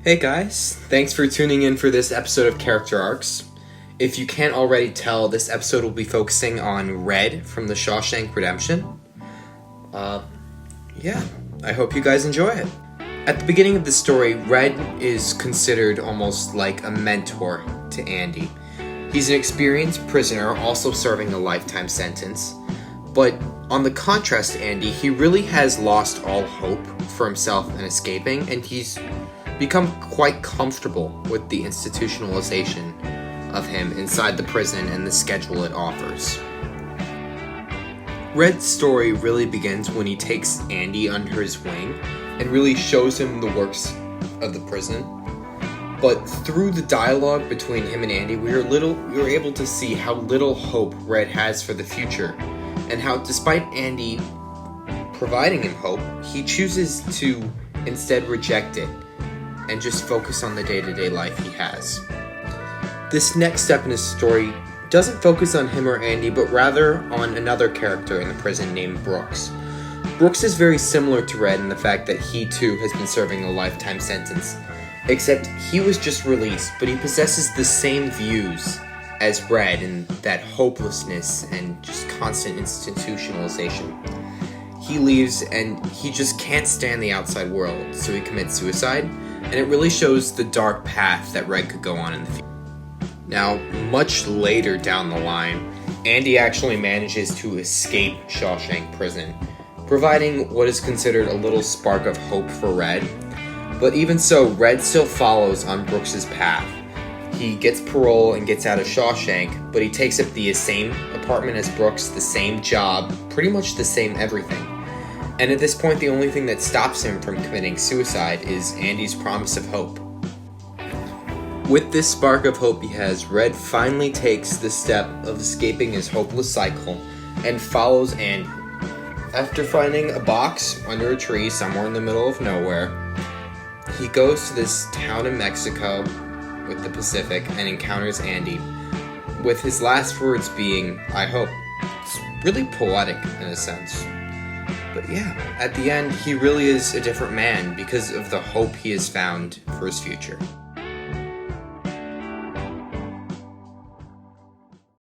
Hey guys, thanks for tuning in for this episode of Character Arcs. If you can't already tell, this episode will be focusing on Red from the Shawshank Redemption. I hope you guys enjoy it. At the beginning of the story, Red is considered almost like a mentor to Andy. He's an experienced prisoner, also serving a lifetime sentence. But on the contrast to Andy, he really has lost all hope for himself in escaping, and he's become quite comfortable with the institutionalization of him inside the prison and the schedule it offers. Red's story really begins when he takes Andy under his wing and really shows him the works of the prison. But through the dialogue between him and Andy, we are able to see how little hope Red has for the future, and how despite Andy providing him hope, he chooses to instead reject it and just focus on the day-to-day life he has. This next step in his story doesn't focus on him or Andy, but rather on another character in the prison named Brooks. Brooks is very similar to Red in the fact that he too has been serving a lifetime sentence, except he was just released, but he possesses the same views as Red in that hopelessness and just constant institutionalization. He leaves and he just can't stand the outside world, so he commits suicide, and it really shows the dark path that Red could go on in the future. Now, much later down the line, Andy actually manages to escape Shawshank prison, providing what is considered a little spark of hope for Red. But even so, Red still follows on Brooks' path. He gets parole and gets out of Shawshank, but he takes up the same apartment as Brooks, the same job, pretty much the same everything. And at this point, the only thing that stops him from committing suicide is Andy's promise of hope. With this spark of hope he has, Red finally takes the step of escaping his hopeless cycle and follows Andy. After finding a box under a tree somewhere in the middle of nowhere, he goes to this town in Mexico with the Pacific and encounters Andy, with his last words being, "I hope." It's really poetic in a sense. But yeah, at the end, he really is a different man because of the hope he has found for his future.